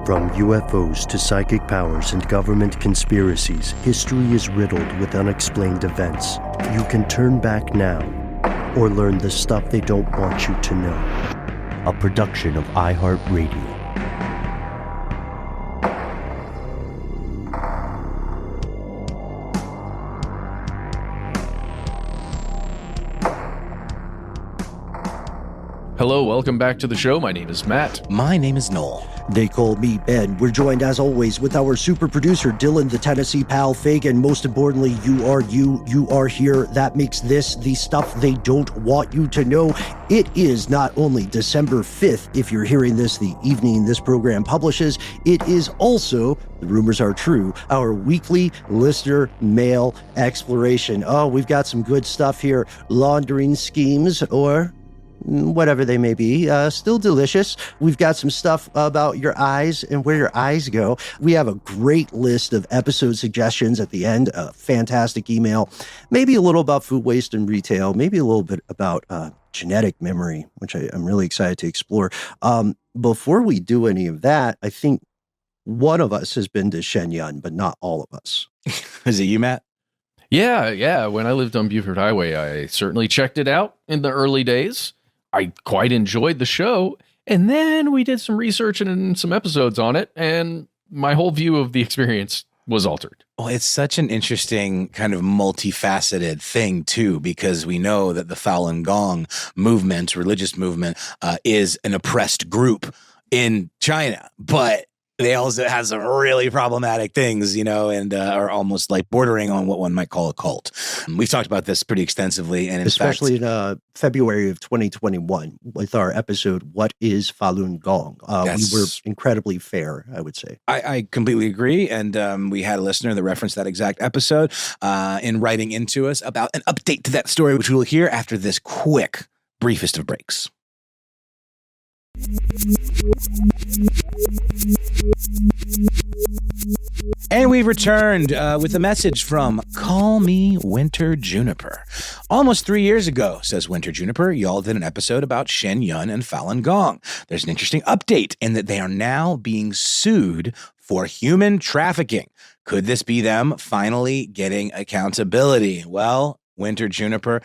From UFOs to psychic powers and government conspiracies, history is riddled with unexplained events. You can turn back now or learn the stuff they don't want you to know. A production of iHeartRadio. Hello, welcome back to the show. My name is Matt. My name is Noel. They call me Ben. We're joined, as always, with our super producer, Dylan, the Tennessee pal, Fagan. Most importantly, you are here. That makes this the stuff they don't want you to know. It is not only December 5th, if you're hearing this the evening this program publishes, it is also, the rumors are true, our weekly listener mail exploration. Oh, we've got some good stuff here. Laundering schemes, or whatever they may be, still delicious. We've got some stuff about your eyes and where your eyes go. We have a great list of episode suggestions at the end, a fantastic email, maybe a little about food waste and retail, maybe a little bit about genetic memory, which I'm really excited to explore. Before we do any of that, I think one of us has been to Shen Yun, but not all of us. Is it you, Matt? Yeah. When I lived on Buford Highway, I certainly checked it out in the early days. I quite enjoyed the show, and then we did some research and some episodes on it, and my whole view of the experience was altered. Well, it's such an interesting kind of multifaceted thing, too, because we know that the Falun Gong movement, religious movement, is an oppressed group in China, but they also have some really problematic things, and are almost like bordering on what one might call a cult. We've talked about this pretty extensively. And especially in February of 2021 with our episode, What is Falun Gong? We were incredibly fair, I would say. I completely agree. And we had a listener that referenced that exact episode in writing into us about an update to that story, which we will hear after this quick, briefest of breaks. And we've returned with a message from Call Me Winter Juniper. Almost 3 years ago, says Winter Juniper, y'all did an episode about Shen Yun and Falun Gong. There's an interesting update in that they are now being sued for human trafficking. Could this be them finally getting accountability? Well, Winter Juniper,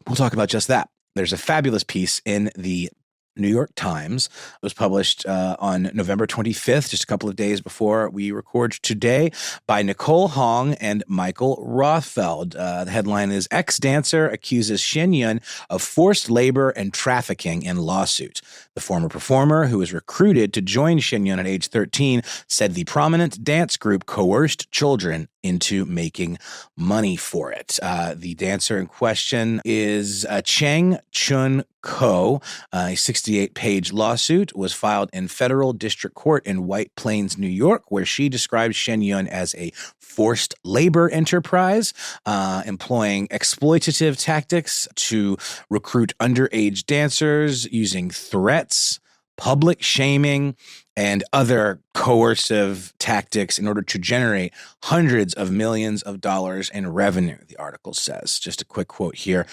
we'll talk about just that. There's a fabulous piece in the New York Times. It was published on November 25th, just a couple of days before we record today, by Nicole Hong and Michael Rothfeld. The headline is, Ex-dancer accuses Shen Yun of forced labor and trafficking in lawsuit. The former performer, who was recruited to join Shen Yun at age 13, said the prominent dance group coerced children into making money for it. The dancer in question is Cheng Chun Ko. A 68-page lawsuit was filed in federal district court in White Plains, New York, where she described Shen Yun as a forced labor enterprise, employing exploitative tactics to recruit underage dancers, using threats, public shaming, and other coercive tactics in order to generate hundreds of millions of dollars in revenue, the article says. Just a quick quote here.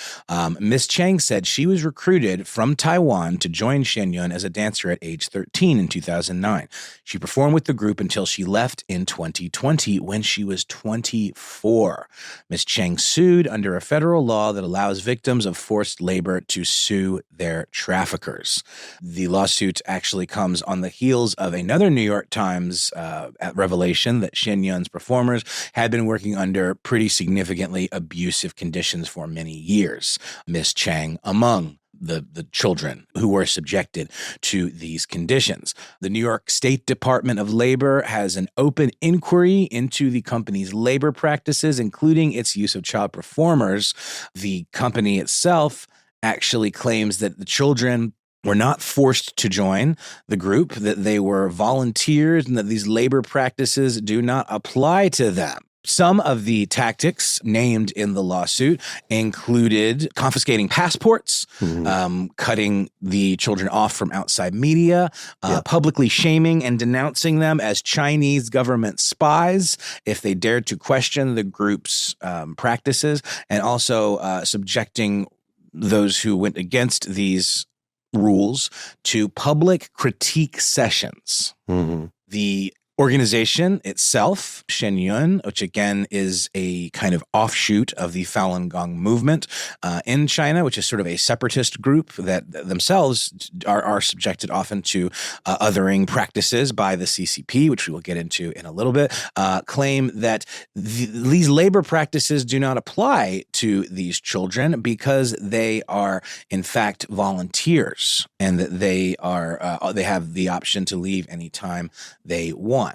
Ms. Chang said she was recruited from Taiwan to join Shen Yun as a dancer at age 13 in 2009. She performed with the group until she left in 2020 when she was 24. Ms. Chang sued under a federal law that allows victims of forced labor to sue their traffickers. The lawsuit actually comes on the heels of another New York Times revelation that Shen Yun's performers had been working under pretty significantly abusive conditions for many years. Miss Chang among the children who were subjected to these conditions. The New York State Department of Labor has an open inquiry into the company's labor practices, including its use of child performers. The company itself actually claims that the children were not forced to join the group, that they were volunteers, and that these labor practices do not apply to them. Some of the tactics named in the lawsuit included confiscating passports, cutting the children off from outside media, publicly shaming and denouncing them as Chinese government spies if they dared to question the group's practices, and also subjecting those who went against these rules to public critique sessions. Mm-hmm. The organization itself, Shen Yun, which again is a kind of offshoot of the Falun Gong movement in China, which is sort of a separatist group that themselves are subjected often to othering practices by the CCP, which we will get into in a little bit, claim that these labor practices do not apply to these children because they are, in fact, volunteers and that they have the option to leave anytime they want.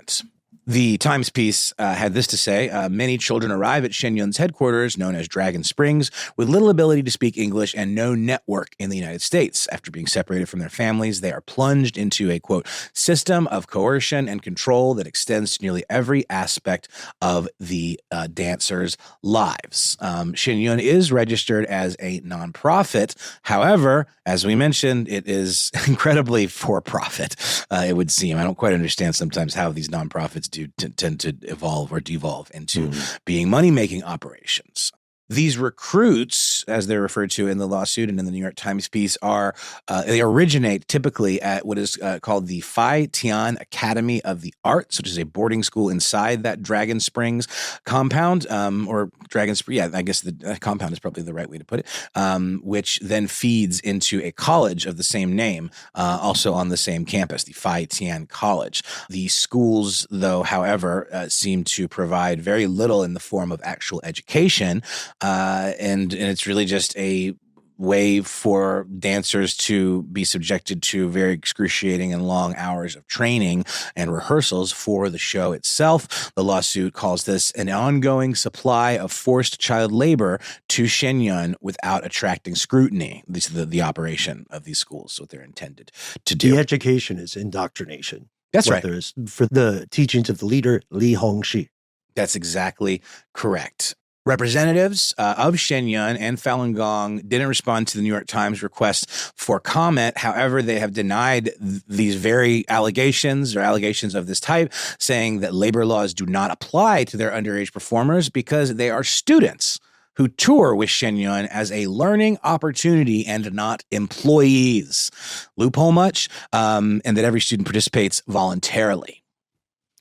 The Times piece had this to say: many children arrive at Shen Yun's headquarters, known as Dragon Springs, with little ability to speak English and no network in the United States. After being separated from their families, they are plunged into a, quote, system of coercion and control that extends to nearly every aspect of the dancers' lives. Shen Yun is registered as a nonprofit. However, as we mentioned, it is incredibly for-profit, it would seem. I don't quite understand sometimes how these nonprofits do tend to evolve or devolve into being money-making operations. These recruits, as they're referred to in the lawsuit and in the New York Times piece, they originate typically at what is called the Phi Tian Academy of the Arts, which is a boarding school inside that Dragon Springs compound, or Dragon Springs. Yeah, I guess the compound is probably the right way to put it, which then feeds into a college of the same name, also on the same campus, the Phi Tian College. The schools, though, however, seem to provide very little in the form of actual education. And it's really just a way for dancers to be subjected to very excruciating and long hours of training and rehearsals for the show itself. The lawsuit calls this an ongoing supply of forced child labor to Shen Yun without attracting scrutiny. This is the operation of these schools, what they're intended to do. The education is indoctrination. That's right. There's for the teachings of the leader, Li Hongxi. That's exactly correct. Representatives of Shen Yun and Falun Gong didn't respond to the New York Times request for comment. However, they have denied these very allegations of this type, saying that labor laws do not apply to their underage performers because they are students who tour with Shen Yun as a learning opportunity and not employees. Loophole much? And that every student participates voluntarily.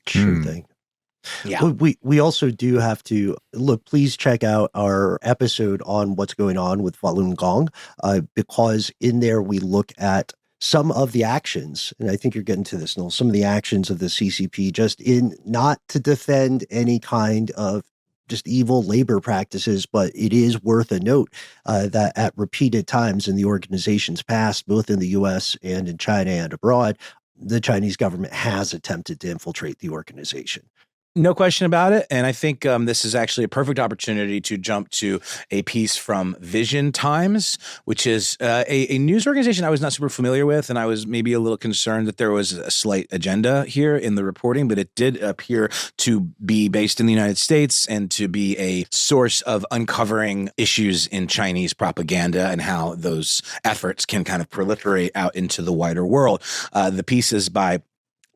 Sure thing. Yeah. We also do have to look, please check out our episode on what's going on with Falun Gong, because in there we look at some of the actions, and I think you're getting to this, Noel, some of the actions of the CCP just in not to defend any kind of just evil labor practices, but it is worth a note that at repeated times in the organization's past, both in the U.S. and in China and abroad, the Chinese government has attempted to infiltrate the organization. No question about it. And I think this is actually a perfect opportunity to jump to a piece from Vision Times, which is a news organization I was not super familiar with. And I was maybe a little concerned that there was a slight agenda here in the reporting, but it did appear to be based in the United States and to be a source of uncovering issues in Chinese propaganda and how those efforts can kind of proliferate out into the wider world. The piece is by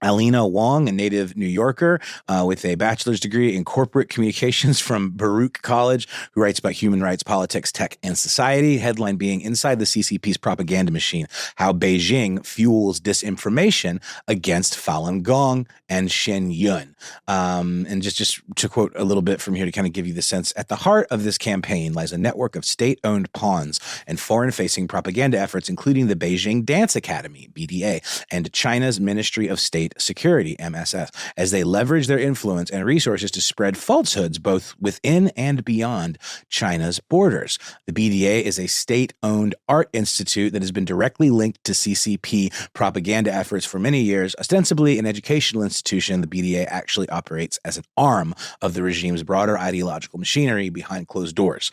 Alina Wong, a native New Yorker with a bachelor's degree in corporate communications from Baruch College, who writes about human rights, politics, tech, and society. Headline being Inside the CCP's Propaganda Machine, How Beijing Fuels Disinformation Against Falun Gong and Shen Yun. And just to quote a little bit from here to kind of give you the sense, at the heart of this campaign lies a network of state-owned pawns and foreign-facing propaganda efforts, including the Beijing Dance Academy, BDA, and China's Ministry of State Security, MSS, as they leverage their influence and resources to spread falsehoods both within and beyond China's borders. The BDA is a state-owned art institute that has been directly linked to CCP propaganda efforts for many years. Ostensibly an educational institution, the BDA actually operates as an arm of the regime's broader ideological machinery behind closed doors.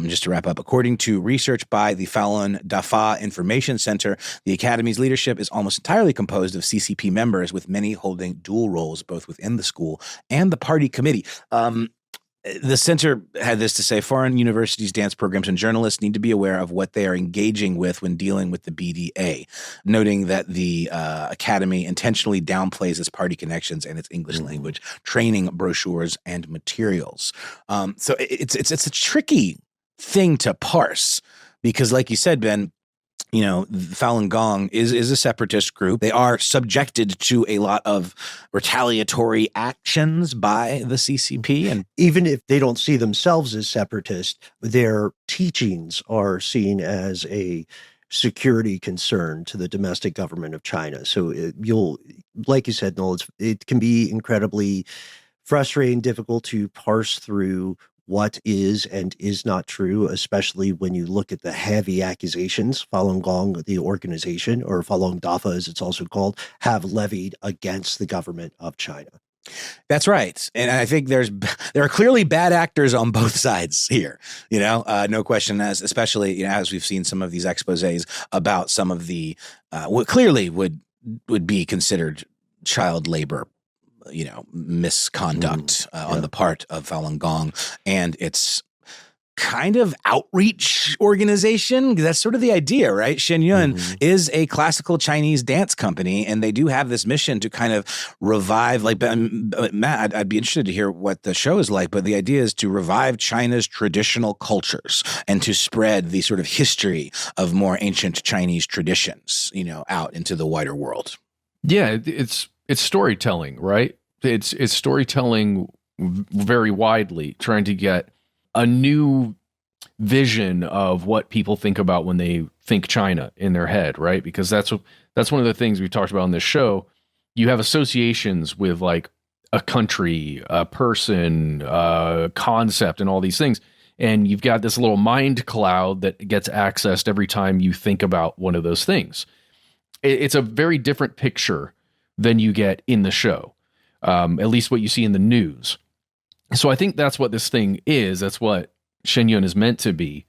Just to wrap up, according to research by the Falun Dafa Information Center, the Academy's leadership is almost entirely composed of CCP members, with many holding dual roles both within the school and the party committee. The center had this to say: foreign universities, dance programs, and journalists need to be aware of what they are engaging with when dealing with the BDA, noting that the Academy intentionally downplays its party connections and its English language training brochures and materials. So it's a tricky thing to parse because, like you said, Ben, Falun Gong is a separatist group. They are subjected to a lot of retaliatory actions by the CCP. And even if they don't see themselves as separatists, their teachings are seen as a security concern to the domestic government of China. So like you said, Noel, it can be incredibly frustrating, difficult to parse through what is and is not true, especially when you look at the heavy accusations Falun Gong, the organization, or Falun Dafa as it's also called, have levied against the government of China. That's right. And I think there are clearly bad actors on both sides here, no question, especially as we've seen some of these exposés about some of the what clearly would be considered child labor, misconduct on the part of Falun Gong and its kind of outreach organization. That's sort of the idea, right? Shen Yun is a classical Chinese dance company, and they do have this mission to kind of revive, Matt, I'd be interested to hear what the show is like, but the idea is to revive China's traditional cultures and to spread the sort of history of more ancient Chinese traditions, out into the wider world. Yeah, it's storytelling, right? It's storytelling very widely, trying to get a new vision of what people think about when they think China in their head, right? Because that's one of the things we talked about on this show. You have associations with like a country, a person, a concept, and all these things. And you've got this little mind cloud that gets accessed every time you think about one of those things. It's a very different picture than you get in the show, at least what you see in the news. So I think that's what this thing is. That's what Shen Yun is meant to be.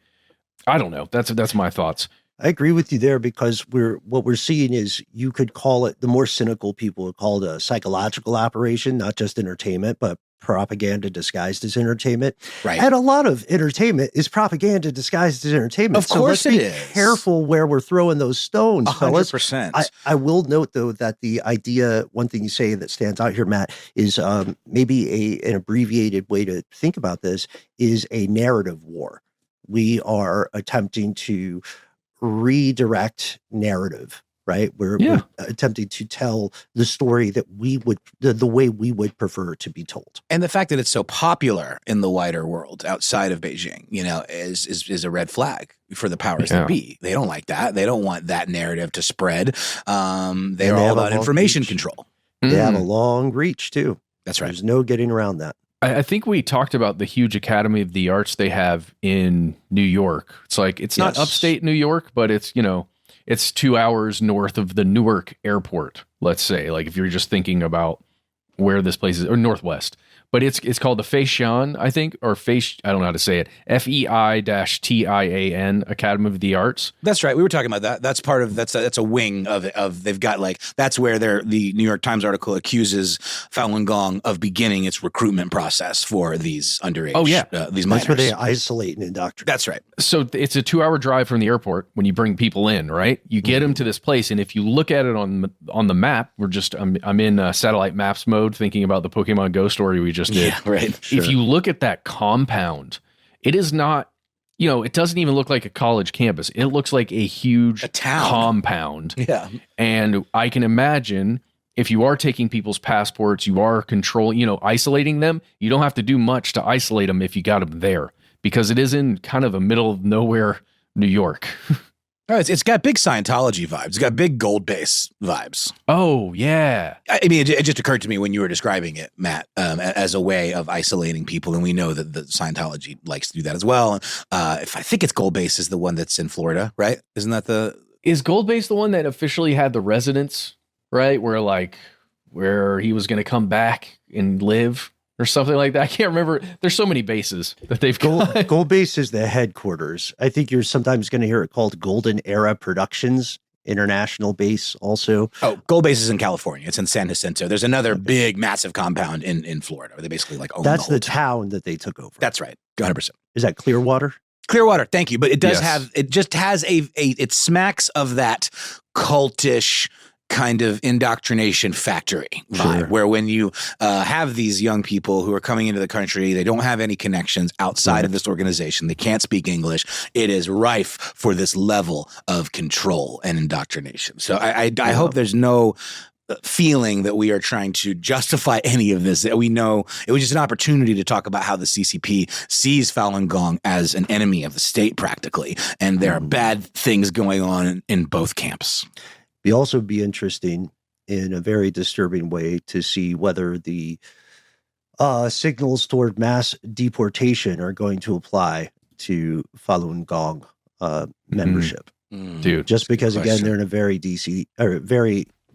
I don't know. That's my thoughts. I agree with you there, because what we're seeing is, you could call it, the more cynical people would call it, a psychological operation, not just entertainment, but propaganda disguised as entertainment. Right. And a lot of entertainment is propaganda disguised as entertainment. Of course so let's be careful where we're throwing those stones, 100%. fellas. I will note, though, that the idea, one thing you say that stands out here, Matt, is maybe an abbreviated way to think about this is a narrative war. We are attempting to redirect narrative, right? We're attempting to tell the story that the way we would prefer to be told. And the fact that it's so popular in the wider world outside of Beijing, is a red flag for the powers that be. They don't like that. They don't want that narrative to spread. They're all about information control. They have a long reach too. That's right. There's no getting around that. I think we talked about the huge Academy of the Arts they have in New York. It's like, it's not upstate New York, but it's, it's 2 hours north of the Newark airport, let's say, like if you're just thinking about where this place is, or Northwest. But it's called the Feixian, I think, or I don't know how to say it, FEI-TIAN, Academy of the Arts. That's right. We were talking about that. That's part of, that's a wing of they've got that's where the New York Times article accuses Falun Gong of beginning its recruitment process for these underage, these minors. That's where they isolate and indoctrinate. That's right. So it's a 2-hour drive from the airport when you bring people in, right? You get them to this place, and if you look at it on the map, I'm in satellite maps mode, thinking about the Pokemon Go story we just did. Yeah, right. Sure. If you look at that compound, it is not, it doesn't even look like a college campus. It looks like a huge compound. Yeah. And I can imagine, if you are taking people's passports, you are isolating them, you don't have to do much to isolate them if you got them there, because it is in kind of the middle of nowhere, New York. Oh, it's got big Scientology vibes. It's got big gold base vibes. Oh, yeah. I mean, it just occurred to me when you were describing it, Matt, as a way of isolating people. And we know that the Scientology likes to do that as well. If I think it's gold base is the one that's in Florida, right? Isn't that Is gold base the one that officially had the residence, right? Where he was going to come back and live? Or something like that. I can't remember. There's so many bases that they've got. Gold Base is the headquarters. I think you're sometimes going to hear it called Golden Era Productions International Base also. Oh, Gold Base is in California. It's in San Jacinto. There's another big, massive compound in Florida where they basically own That's the town that they took over. That's right. 100%. Is that Clearwater? Clearwater. Thank you. But it does have, it just has it smacks of that cultish, kind of indoctrination factory vibe, where when you have these young people who are coming into the country, they don't have any connections outside of this organization. They can't speak English. It is rife for this level of control and indoctrination. So I hope there's no feeling that we are trying to justify any of this. That we know it was just an opportunity to talk about how the CCP sees Falun Gong as an enemy of the state practically. And there are bad things going on in both camps. It'd also be interesting in a very disturbing way to see whether the signals toward mass deportation are going to apply to Falun Gong membership. Dude, just because again, they're in a very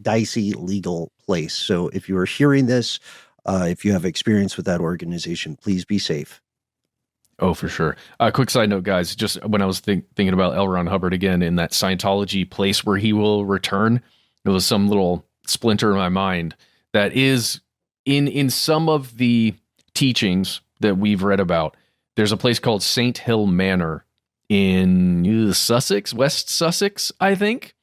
dicey legal place. So if you are hearing this, if you have experience with that organization, please be safe. Oh, for sure. Quick side note, guys, just when I was thinking about L. Ron Hubbard again in that Scientology place where he will return, there was some little splinter in my mind that is in some of the teachings that we've read about. There's a place called St. Hill Manor in Sussex, West Sussex, I think,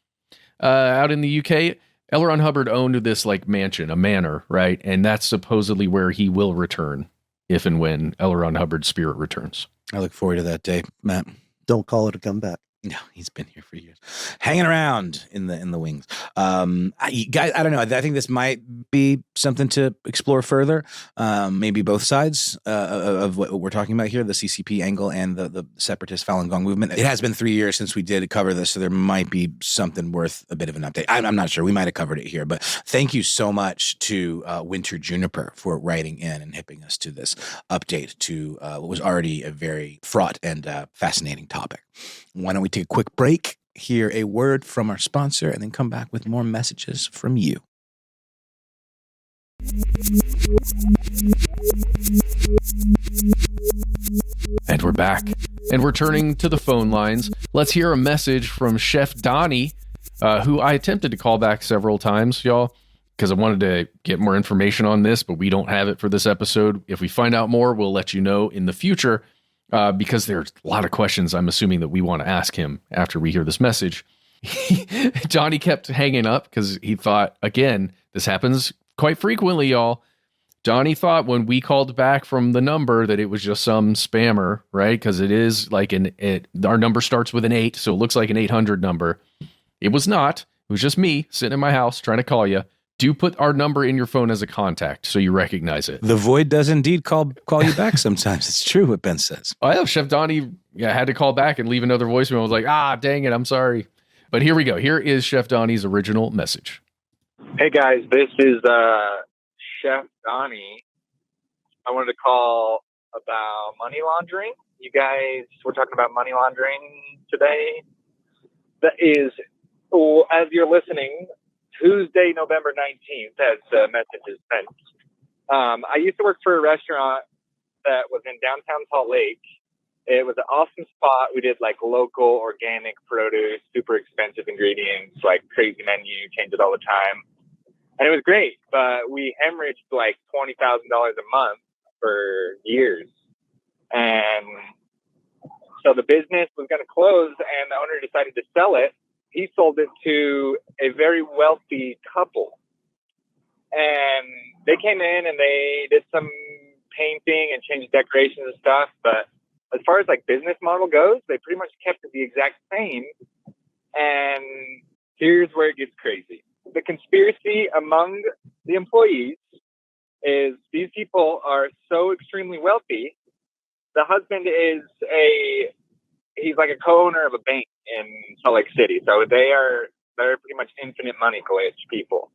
out in the UK. L. Ron Hubbard owned this like mansion, a manor, right? And that's supposedly where he will return if and when L. Ron Hubbard's spirit returns. I look forward to that day, Matt. Don't call it a comeback. No, he's been here for years, hanging around in the wings. Guys, I don't know. I think this might be something to explore further. Maybe both sides of what we're talking about here, the CCP angle and the separatist Falun Gong movement. It has been 3 years since we did cover this, so there might be something worth a bit of an update. I'm not sure. We might have covered it here, but thank you so much to Winter Juniper for writing in and hipping us to this update to what was already a very fraught and fascinating topic. Why don't we take a quick break, hear a word from our sponsor, and then come back with more messages from you. And we're back. And we're turning to the phone lines. Let's hear a message from Chef Donnie, who I attempted to call back several times, y'all, because I wanted to get more information on this, but we don't have it for this episode. If we find out more, we'll let you know in the future. Because there's a lot of questions I'm assuming that we want to ask him after we hear this message. Johnny kept hanging up because he thought, again, this happens quite frequently, y'all. Johnny thought when we called back from the number that it was just some spammer, right? Because it is like our number starts with an 8, so it looks like an 800 number. It was not. It was just me sitting in my house trying to call you. Do put our number in your phone as a contact so you recognize it. The void does indeed call you back sometimes. It's true what Ben says. I know Chef Donnie had to call back and leave another voicemail. I was like, dang it, I'm sorry. But here we go. Here is Chef Donnie's original message. Hey guys, this is Chef Donnie. I wanted to call about money laundering. You guys were talking about money laundering today. That is, as you're listening, Tuesday, November 19th, as the message is sent. I used to work for a restaurant that was in downtown Salt Lake. It was an awesome spot. We did like local organic produce, super expensive ingredients, like crazy menu, change it all the time. And it was great, but we hemorrhaged like $20,000 a month for years. And so the business was going to close and the owner decided to sell it. He sold it to a very wealthy couple. And they came in and they did some painting and changed decorations and stuff. But as far as like business model goes, they pretty much kept it the exact same. And here's where it gets crazy. The conspiracy among the employees is these people are so extremely wealthy. The husband is he's like a co-owner of a bank in Salt Lake City. So they're pretty much infinite money glitch people.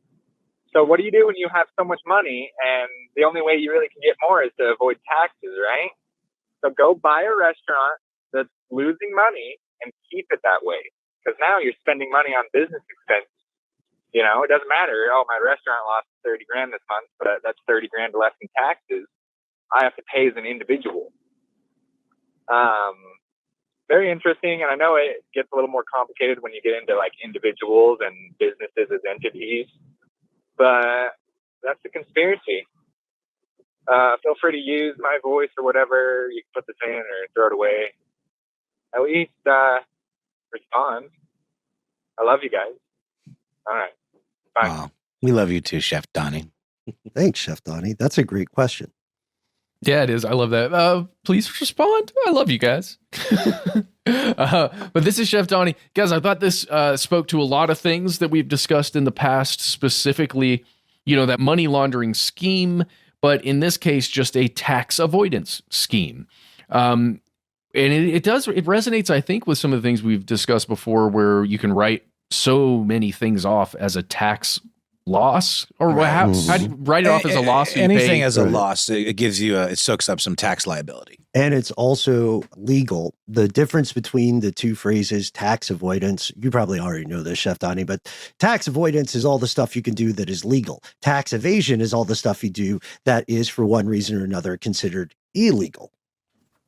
So what do you do when you have so much money and the only way you really can get more is to avoid taxes, right? So go buy a restaurant that's losing money and keep it that way. Because now you're spending money on business expenses. You know, it doesn't matter. Oh, my restaurant lost $30,000 this month, but that's $30,000 less in taxes I have to pay as an individual. Very interesting. And I know it gets a little more complicated when you get into like individuals and businesses as entities, but that's the conspiracy. Feel free to use my voice or whatever. You can put this in or throw it away. At least respond. I love you guys. All right. Bye. Oh, we love you too, Chef Donnie. Thanks, Chef Donnie. That's a great question. Yeah, it is. I love that. Please respond. I love you guys. But this is Chef Donnie. Guys, I thought this spoke to a lot of things that we've discussed in the past, specifically, that money laundering scheme, but in this case, just a tax avoidance scheme. And it resonates, I think, with some of the things we've discussed before, where you can write so many things off as a tax loss, or how do you write it off as a loss? So Anything as a loss, it gives you it soaks up some tax liability. And it's also legal. The difference between the two phrases, tax avoidance, you probably already know this, Chef Donnie, but tax avoidance is all the stuff you can do that is legal. Tax evasion is all the stuff you do that is, for one reason or another, considered illegal.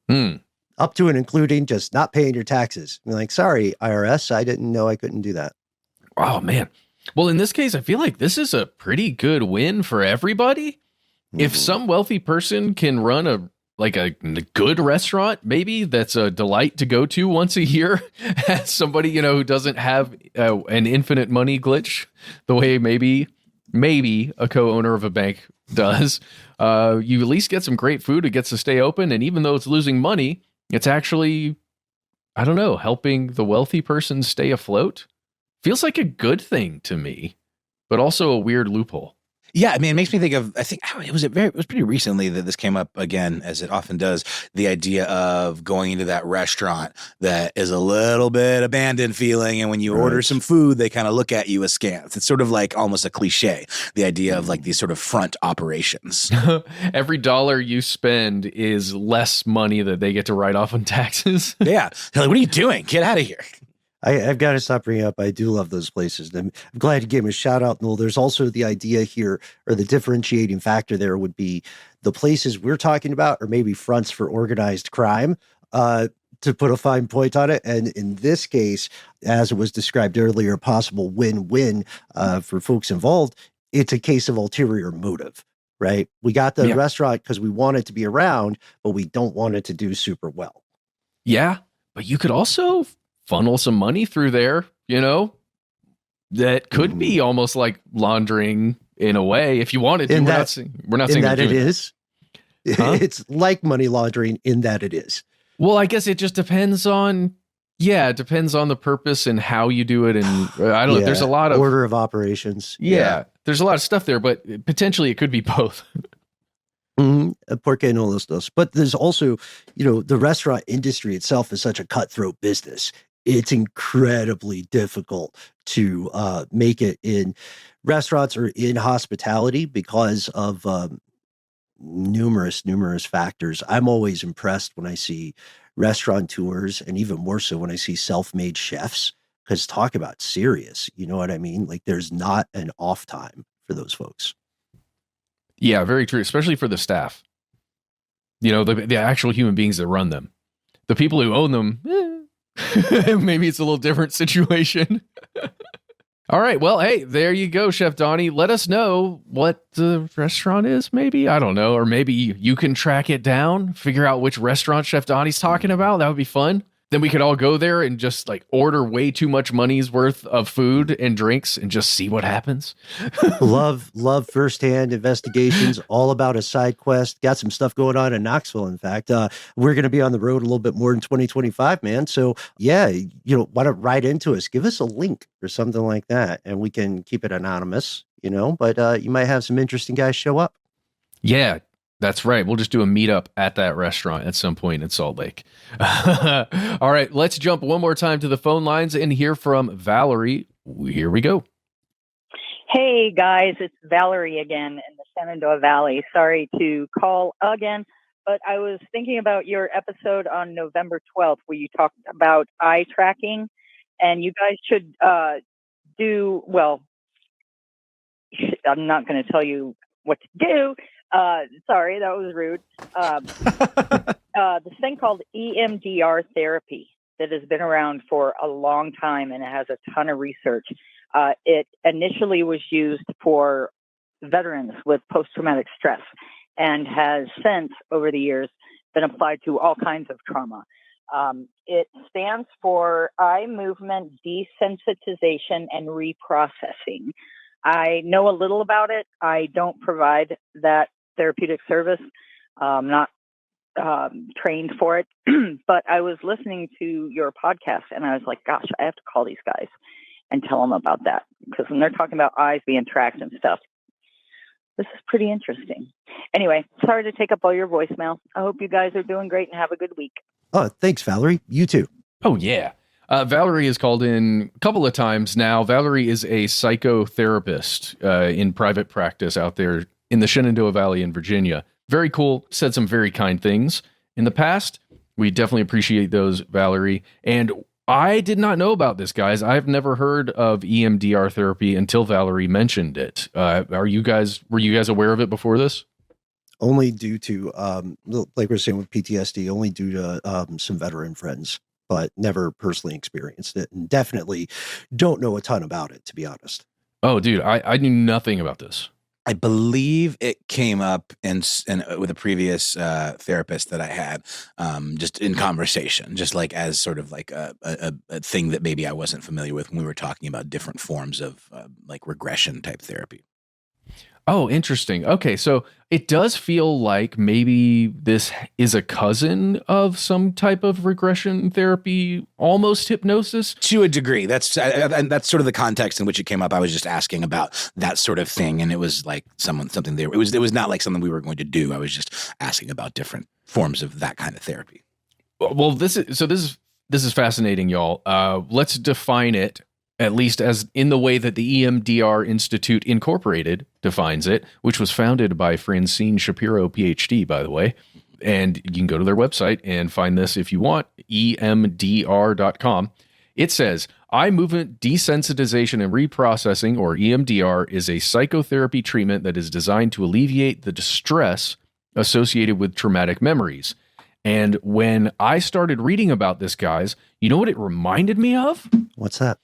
Up to and including just not paying your taxes. You're like, sorry, IRS, I didn't know I couldn't do that. Oh, man. Well, in this case, I feel like this is a pretty good win for everybody. If some wealthy person can run a good restaurant, maybe that's a delight to go to once a year, as somebody, who doesn't have an infinite money glitch the way maybe a co-owner of a bank does, you at least get some great food. It gets to stay open. And even though it's losing money, it's actually, I don't know, helping the wealthy person stay afloat. Feels like a good thing to me, but also a weird loophole. Yeah, I mean, it makes me think of, I think, it was pretty recently that this came up again, as it often does, the idea of going into that restaurant that is a little bit abandoned feeling, and when you order some food, they kind of look at you askance. It's sort of like almost a cliche, the idea of like these sort of front operations. Every dollar you spend is less money that they get to write off on taxes. Yeah. They're like, what are you doing? Get out of here. I've got to stop bringing up. I do love those places. I'm glad you gave him a shout out, Noel. There's also the idea here, or the differentiating factor there would be the places we're talking about, or maybe fronts for organized crime, to put a fine point on it. And in this case, as it was described earlier, a possible win-win for folks involved. It's a case of ulterior motive, right? We got the restaurant because we want it to be around, but we don't want it to do super well. Yeah, but you could also funnel some money through there, that could be almost like laundering in a way, if you wanted to. We're not saying that it is. It's like money laundering in that it is. Well, I guess it just depends on, the purpose and how you do it. And I don't know, there's a lot of order of operations. Yeah, there's a lot of stuff there, but potentially it could be both. Porque no los dos. But there's also, the restaurant industry itself is such a cutthroat business. It's incredibly difficult to make it in restaurants or in hospitality because of numerous factors. I'm always impressed when I see restaurateurs, and even more so when I see self-made chefs, because talk about serious, you know what I mean? Like, there's not an off time for those folks. Yeah, very true, especially for the staff. The actual human beings that run them. The people who own them, maybe it's a little different situation. All right. Well, hey, there you go, Chef Donnie. Let us know what the restaurant is, maybe. I don't know. Or maybe you can track it down, figure out which restaurant Chef Donnie's talking about. That would be fun. Then we could all go there and just order way too much money's worth of food and drinks and just see what happens. love firsthand investigations, all about a side quest. Got some stuff going on in Knoxville. In fact, we're going to be on the road a little bit more in 2025, man. So why don't write into us? Give us a link or something like that, and we can keep it anonymous, but you might have some interesting guys show up. Yeah. That's right. We'll just do a meetup at that restaurant at some point in Salt Lake. All right, let's jump one more time to the phone lines and hear from Valerie. Here we go. Hey, guys, it's Valerie again in the Shenandoah Valley. Sorry to call again, but I was thinking about your episode on November 12th where you talked about eye tracking, and you guys should I'm not going to tell you what to do. Sorry, that was rude. This thing called EMDR therapy that has been around for a long time, and it has a ton of research. It initially was used for veterans with post-traumatic stress and has since, over the years, been applied to all kinds of trauma. It stands for eye movement desensitization and reprocessing. I know a little about it. I don't provide that therapeutic service. I'm not trained for it, but I was listening to your podcast and I was like, gosh, I have to call these guys and tell them about that. Because when they're talking about eyes being tracked and stuff, this is pretty interesting. Anyway, sorry to take up all your voicemail. I hope you guys are doing great and have a good week. Oh, thanks, Valerie. You too. Oh, yeah. Valerie has called in a couple of times now. Valerie is a psychotherapist in private practice out there in the Shenandoah Valley in Virginia. Very cool. Said some very kind things in the past. We definitely appreciate those, Valerie. And I did not know about this, guys. I've never heard of EMDR therapy until Valerie mentioned it. Were you guys aware of it before this? Only due to, like we were saying with PTSD, only due to some veteran friends, but never personally experienced it, and definitely don't know a ton about it, to be honest. Oh, dude, I knew nothing about this. I believe it came up in with a previous therapist that I had, just in conversation, just like as sort of like a thing that maybe I wasn't familiar with when we were talking about different forms of like regression type therapy. Oh, interesting. Okay, so it does feel like maybe this is a cousin of some type of regression therapy, almost hypnosis. To a degree. That's sort of the context in which it came up. I was just asking about that sort of thing, and it was like something there. It was not like something we were going to do. I was just asking about different forms of that kind of therapy. Well, this is fascinating, y'all. Let's define it, at least as in the way that the EMDR Institute Incorporated defines it, which was founded by Francine Shapiro, PhD, by the way. And you can go to their website and find this if you want, emdr.com. It says, eye movement desensitization and reprocessing, or EMDR, is a psychotherapy treatment that is designed to alleviate the distress associated with traumatic memories. And when I started reading about this, guys, you know what it reminded me of? What's that?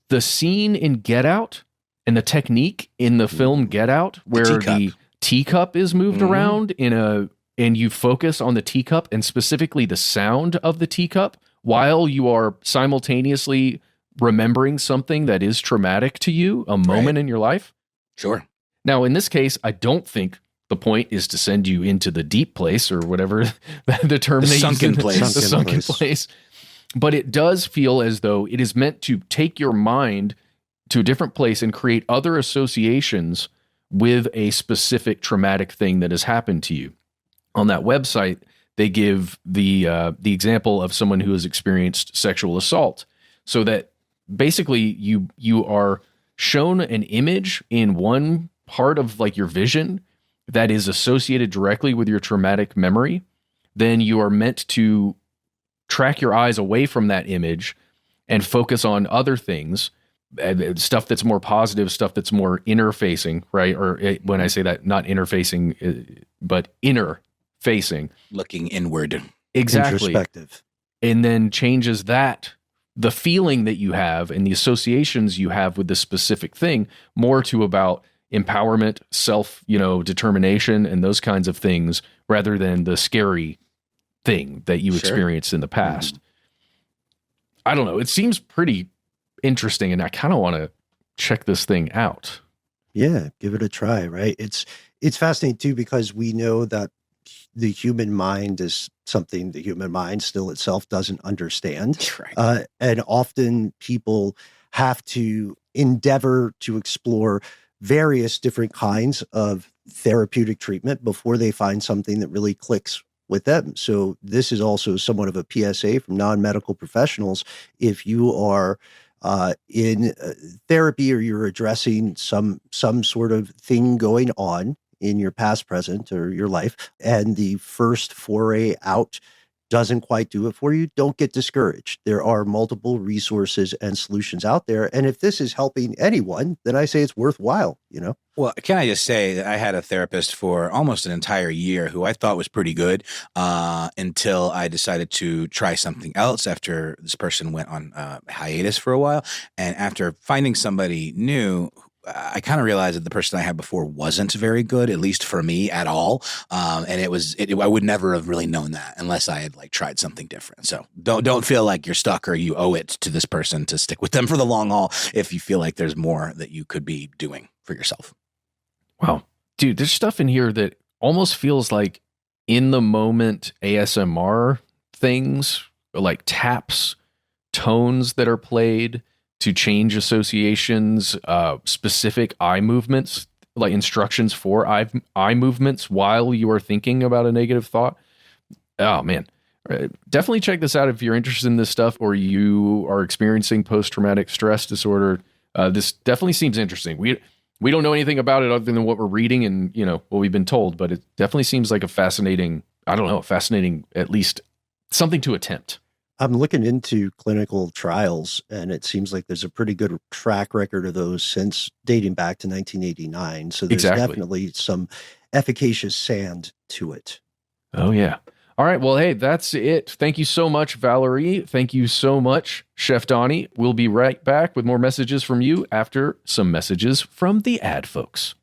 The scene in Get Out and the technique in the film Get Out, where the teacup is moved around and you focus on the teacup and specifically the sound of the teacup while you are simultaneously remembering something that is traumatic to you, a moment in your life. Sure. Now, in this case, I don't think the point is to send you into the deep place or whatever the term they use. The sunken place. But it does feel as though it is meant to take your mind to a different place and create other associations with a specific traumatic thing that has happened to you. On that website, they give the example of someone who has experienced sexual assault, so that basically you are shown an image in one part of like your vision that is associated directly with your traumatic memory. Then you are meant to track your eyes away from that image and focus on other things, stuff that's more positive, stuff that's more inner-facing, right? Or when I say that, not interfacing, but inner-facing. Looking inward. Exactly. Introspective. And then changes that, the feeling that you have and the associations you have with this specific thing, more to about empowerment, self-determination, and those kinds of things, rather than the scary thing that you experienced in the past. I don't know. It seems pretty interesting, and I kind of want to check this thing out. Yeah, give it a try, right? It's fascinating too, because we know that the human mind is something the human mind still itself doesn't understand. Right. And often people have to endeavor to explore various different kinds of therapeutic treatment before they find something that really clicks with them. So this is also somewhat of a PSA from non-medical professionals. If you are in therapy or you're addressing some sort of thing going on in your past, present, or your life, and the first foray out doesn't quite do it for you, don't get discouraged. There are multiple resources and solutions out there. And if this is helping anyone, then I say it's worthwhile, Well, can I just say that I had a therapist for almost an entire year who I thought was pretty good until I decided to try something else after this person went on hiatus for a while. And after finding somebody new, I kind of realized that the person I had before wasn't very good, at least for me at all. And I would never have really known that unless I had tried something different. So don't feel like you're stuck or you owe it to this person to stick with them for the long haul if you feel like there's more that you could be doing. for yourself. Wow. Dude, there's stuff in here that almost feels like in the moment ASMR things, like taps, tones that are played to change associations, specific eye movements, like instructions for eye movements while you are thinking about a negative thought. Oh, man. Definitely check this out if you're interested in this stuff or you are experiencing post-traumatic stress disorder. This definitely seems interesting. We don't know anything about it other than what we're reading and, what we've been told, but it definitely seems like a fascinating, at least something to attempt. I'm looking into clinical trials, and it seems like there's a pretty good track record of those since dating back to 1989. So there's definitely some efficacious sand to it. Oh, yeah. All right. Well, hey, that's it. Thank you so much, Valerie. Thank you so much, Chef Donnie. We'll be right back with more messages from you after some messages from the ad folks.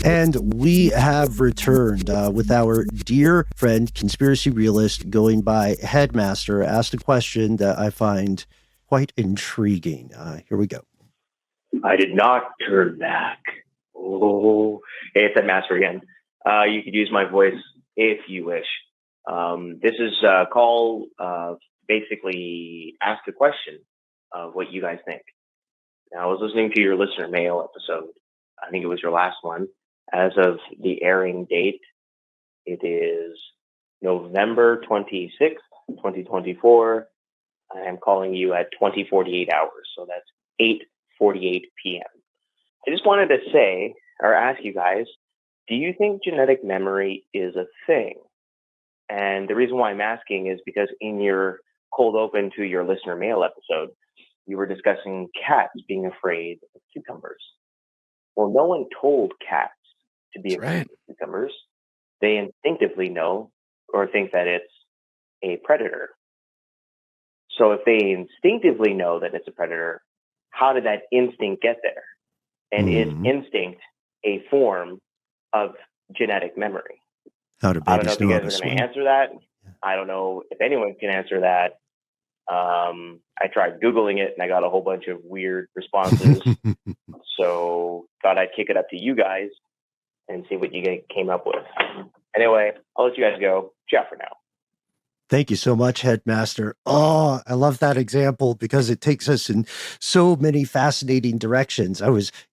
And we have returned with our dear friend, conspiracy realist, going by Headmaster, asked a question that I find quite intriguing. Here we go. I did not turn back. Oh, hey, it's Headmaster again. You could use my voice if you wish. This is a call, basically ask a question of what you guys think. Now, I was listening to your listener mail episode. I think it was your last one. As of the airing date, it is November 26th, 2024. I am calling you at 20:48 hours. So that's 8:48 p.m. I just wanted to say, or ask you guys, do you think genetic memory is a thing? And the reason why I'm asking is because in your cold open to your listener mail episode, you were discussing cats being afraid of cucumbers. Well, no one told cats to be afraid of cucumbers. They instinctively know or think that it's a predator. So if they instinctively know that it's a predator, how did that instinct get there? And is instinct a form of genetic memory? I don't know if you guys are going to answer that. I don't know if anyone can answer that. I tried Googling it and I got a whole bunch of weird responses. So thought I'd kick it up to you guys and see what you guys came up with. Anyway, I'll let you guys go. Ciao for now. Thank you so much, Headmaster. Oh, I love that example because it takes us in so many fascinating directions.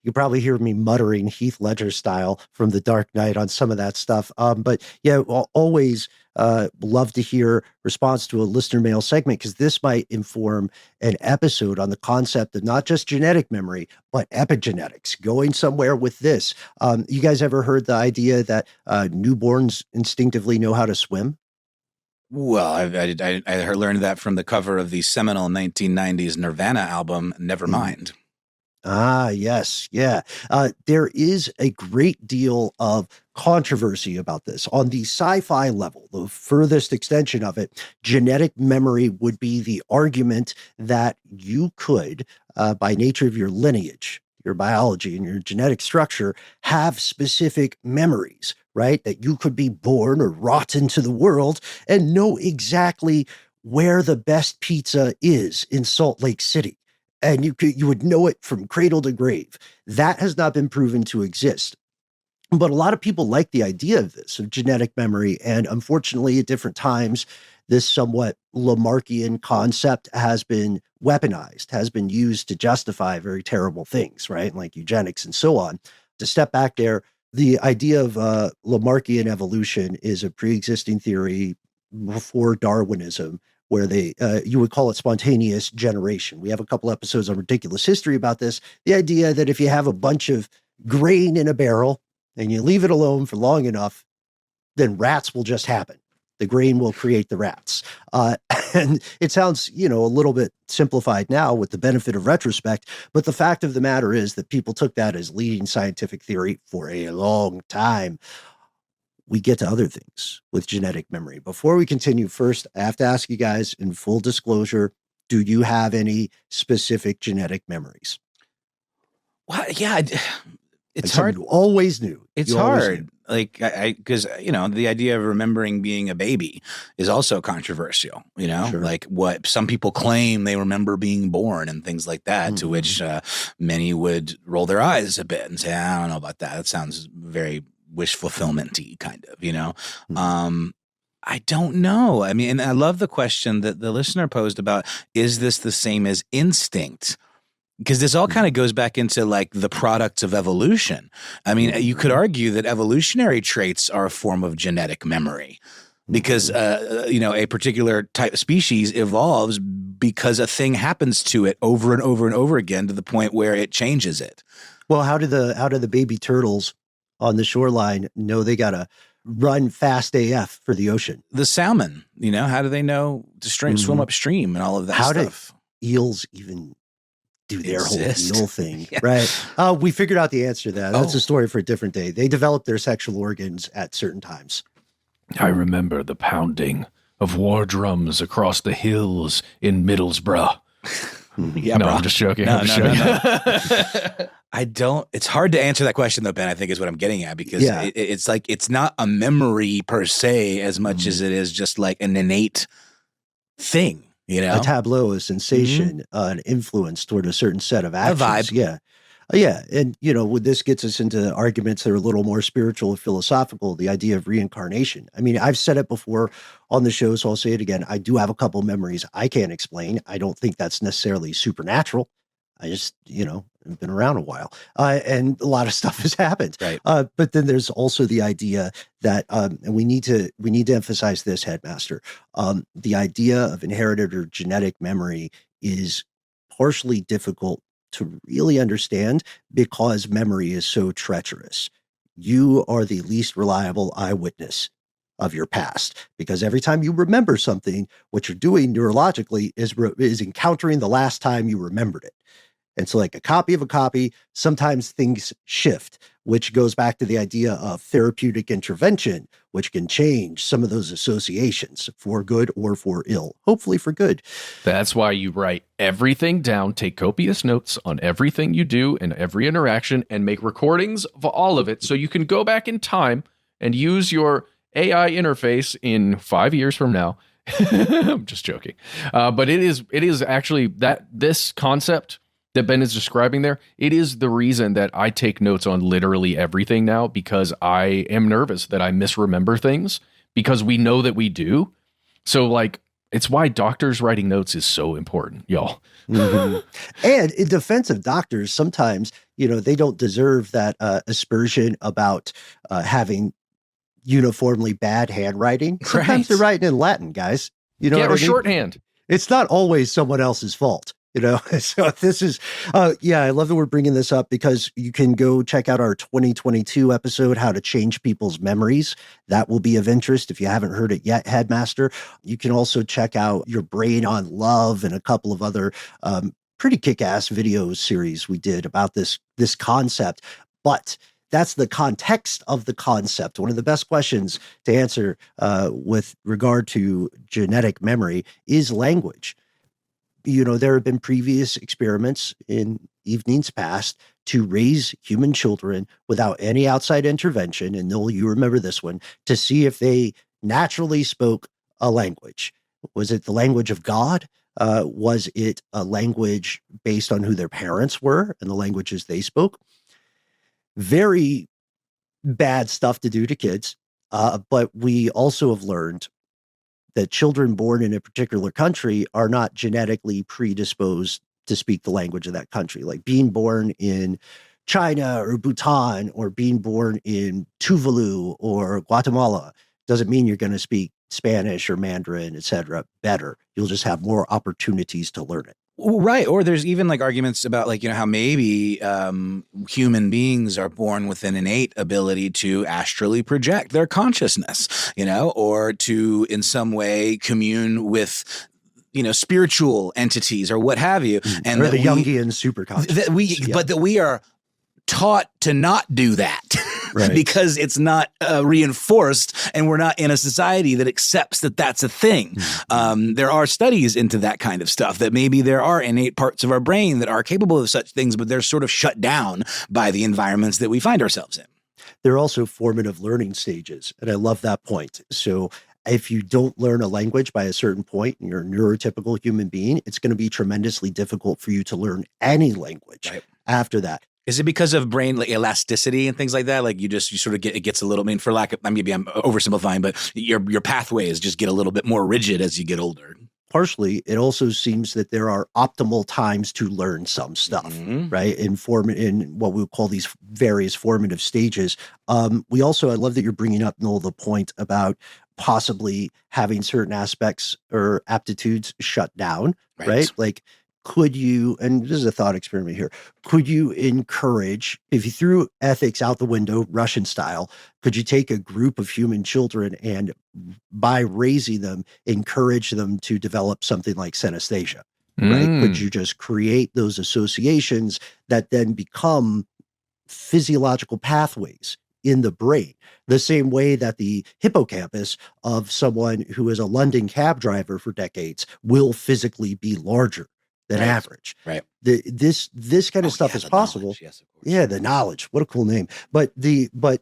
You probably hear me muttering Heath Ledger style from The Dark Knight on some of that stuff. But yeah, I'll always love to hear response to a listener mail segment because this might inform an episode on the concept of not just genetic memory, but epigenetics, going somewhere with this. You guys ever heard the idea that newborns instinctively know how to swim? Well, I learned that from the cover of the seminal 1990s Nirvana album, Nevermind. Ah, yes. Yeah. There is a great deal of controversy about this. On the sci-fi level, the furthest extension of it, genetic memory would be the argument that you could, by nature of your lineage, your biology and your genetic structure, have specific memories, right? That you could be born or rot into the world and know exactly where the best pizza is in Salt Lake City. And you would know it from cradle to grave. That has not been proven to exist. But a lot of people like the idea of this, of genetic memory. And unfortunately, at different times, this somewhat Lamarckian concept has been weaponized, has been used to justify very terrible things, right? Like eugenics and so on. To step back there, the idea of Lamarckian evolution is a pre-existing theory before Darwinism, where you would call it spontaneous generation. We have a couple episodes on Ridiculous History about this. The idea that if you have a bunch of grain in a barrel and you leave it alone for long enough, then rats will just happen. The grain will create the rats. And it sounds, a little bit simplified now with the benefit of retrospect, but the fact of the matter is that people took that as leading scientific theory for a long time. We get to other things with genetic memory. Before we continue, first, I have to ask you guys in full disclosure, do you have any specific genetic memories? Well, yeah, It's And hard. you always knew. It's You always hard. knew. Like, because, the idea of remembering being a baby is also controversial, Sure. like what some people claim they remember being born and things like that, to which many would roll their eyes a bit and say, I don't know about that. That sounds very wish fulfillment-y kind of, I don't know. I mean, and I love the question that the listener posed about, is this the same as instinct? Because this all kind of goes back into like the products of evolution. I mean, you could argue that evolutionary traits are a form of genetic memory because, a particular type of species evolves because a thing happens to it over and over and over again to the point where it changes it. Well, how do the baby turtles on the shoreline know they got to run fast AF for the ocean? The salmon, how do they know to swim upstream and all of that stuff? Do eels even do their Exist. whole eel thing, Yeah. right? We figured out the answer to that. That's a story for a different day. They develop their sexual organs at certain times. I remember the pounding of war drums across the hills in Middlesbrough. Yeah, No, bro. I'm just joking. No, I'm just joking. I don't. It's hard to answer that question though, Ben. I think is what I'm getting at because Yeah. it's like it's not a memory per se as much as it is just like an innate thing. A tableau, a sensation, an influence toward a certain set of actions. vibe. Yeah. Yeah. And, when this gets us into arguments that are a little more spiritual and philosophical, the idea of reincarnation. I mean, I've said it before on the show, so I'll say it again. I do have a couple memories I can't explain. I don't think that's necessarily supernatural. I just, I've been around a while and a lot of stuff has happened. Right. But then there's also the idea that, and we need to emphasize this, Headmaster. The idea of inherited or genetic memory is partially difficult to really understand because memory is so treacherous. You are the least reliable eyewitness of your past because every time you remember something, what you're doing neurologically is encountering the last time you remembered it. And so like a copy of a copy, sometimes things shift, which goes back to the idea of therapeutic intervention, which can change some of those associations for good or for ill, hopefully for good. That's why you write everything down, take copious notes on everything you do and every interaction, and make recordings of all of it so you can go back in time and use your AI interface in 5 years from now. I'm just joking. But it is actually that this concept that Ben is describing there, it is the reason that I take notes on literally everything now, because I am nervous that I misremember things, because we know that we do. So like, it's why doctors writing notes is so important, y'all. Mm-hmm. And in defense of doctors, sometimes, they don't deserve that aspersion about having uniformly bad handwriting. Sometimes they're writing in Latin, guys. Yeah, or shorthand. It's not always someone else's fault. So this is, I love that we're bringing this up because you can go check out our 2022 episode, How to Change People's Memories. That will be of interest if you haven't heard it yet, Headmaster. You can also check out Your Brain on Love and a couple of other pretty kick-ass video series we did about this concept. But that's the context of the concept. One of the best questions to answer with regard to genetic memory is language. There have been previous experiments in evenings past to raise human children without any outside intervention. And Noel, you remember this one, to see if they naturally spoke a language. Was it the language of God? Was it a language based on who their parents were and the languages they spoke? Very bad stuff to do to kids. But we also have learned that children born in a particular country are not genetically predisposed to speak the language of that country. Like being born in China or Bhutan or being born in Tuvalu or Guatemala doesn't mean you're going to speak Spanish or Mandarin, etc. better. You'll just have more opportunities to learn it. Right. Or there's even like arguments about like, how maybe human beings are born with an innate ability to astrally project their consciousness, or to in some way commune with, spiritual entities or what have you. And or the Jungian superconscious. but that we are taught to not do that. Right. because it's not reinforced, and we're not in a society that accepts that that's a thing. There are studies into that kind of stuff, that maybe there are innate parts of our brain that are capable of such things, but they're sort of shut down by the environments that we find ourselves in. There are also formative learning stages, and I love that point. So if you don't learn a language by a certain point and you're a neurotypical human being, it's going to be tremendously difficult for you to learn any language after that. Is it because of brain elasticity and things like that? Like you sort of get, it gets a little, I mean, for lack of, maybe I'm oversimplifying, but your pathways just get a little bit more rigid as you get older. Partially, it also seems that there are optimal times to learn some stuff, right? In what we would call these various formative stages. I love that you're bringing up, Noel, the point about possibly having certain aspects or aptitudes shut down, right? Like, could you, and this is a thought experiment here, could you encourage, if you threw ethics out the window, Russian style, could you take a group of human children and by raising them, encourage them to develop something like synesthesia, right? Could you just create those associations that then become physiological pathways in the brain, the same way that the hippocampus of someone who is a London cab driver for decades will physically be larger than average. Right. This kind of stuff is possible. Knowledge. Yes, of course. Yeah, the knowledge. What a cool name. But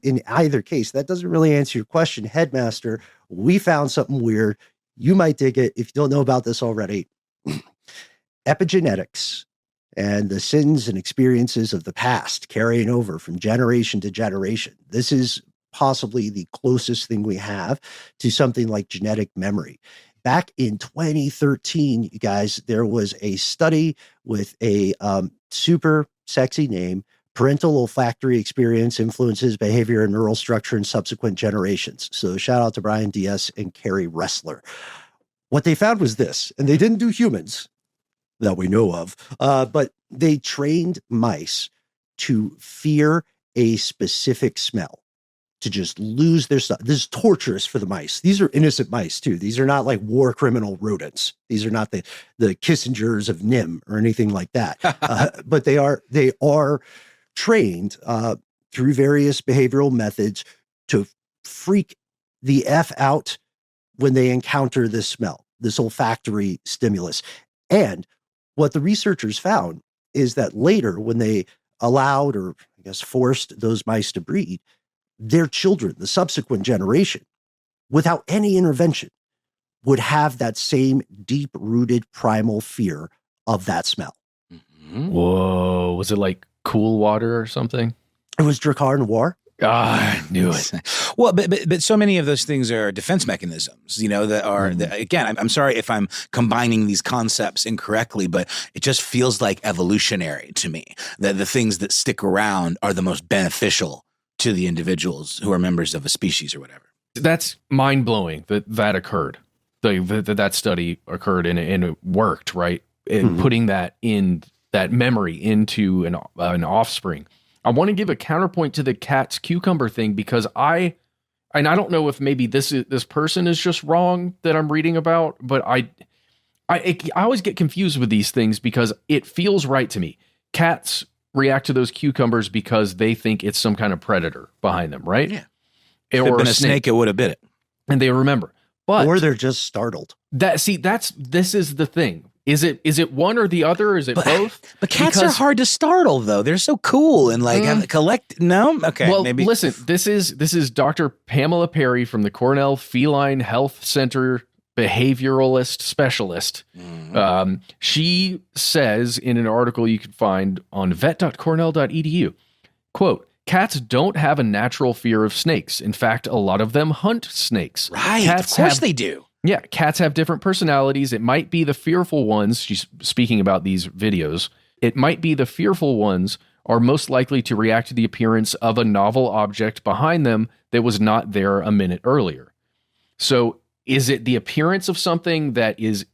in either case, that doesn't really answer your question, Headmaster. We found something weird. You might dig it if you don't know about this already. Epigenetics and the sins and experiences of the past carrying over from generation to generation. This is possibly the closest thing we have to something like genetic memory. Back in 2013, you guys, there was a study with a super sexy name, Parental Olfactory Experience Influences Behavior and Neural Structure in Subsequent Generations. So shout out to Brian Diaz and Carrie Ressler. What they found was this, and they didn't do humans that we know of, but they trained mice to fear a specific smell, to just lose their stuff. This is torturous for the mice. These are innocent mice too. These are not like war criminal rodents. These are not the Kissingers of Nim or anything like that. But they are trained through various behavioral methods to freak the F out when they encounter this smell, this olfactory stimulus. And what the researchers found is that later, when they allowed, or I guess forced, those mice to breed, their children, the subsequent generation, without any intervention, would have that same deep-rooted primal fear of that smell. Whoa. Was it like cool water or something? It was Drakkar Noir. I knew it. Well, but so many of those things are defense mechanisms, that are, again, I'm sorry if I'm combining these concepts incorrectly, but it just feels like evolutionary to me, that the things that stick around are the most beneficial to the individuals who are members of a species or whatever. That's mind-blowing that occurred. That study occurred and it worked, right? And putting that memory into an offspring. I want to give a counterpoint to the cat's cucumber thing, because I don't know if maybe this person is just wrong that I'm reading about, but I always get confused with these things because it feels right to me. Cats react to those cucumbers because they think it's some kind of predator behind them, right? Yeah. If it had been a snake, it would have bit it. And they remember. Or they're just startled. This is the thing. Is it one or the other? Is it both? But cats are hard to startle, though. They're so cool and collect. No, okay. Well, maybe. Listen. This is Dr. Pamela Perry from the Cornell Feline Health Center, behavioralist specialist. She says in an article you can find on vet.cornell.edu, quote, "Cats don't have a natural fear of snakes. In fact, a lot of them hunt snakes. Right. Of course they do. Yeah, cats have different personalities. It might be the fearful ones," she's speaking about these videos, "it might be the fearful ones are most likely to react to the appearance of a novel object behind them that was not there a minute earlier." So is it the appearance of something that is,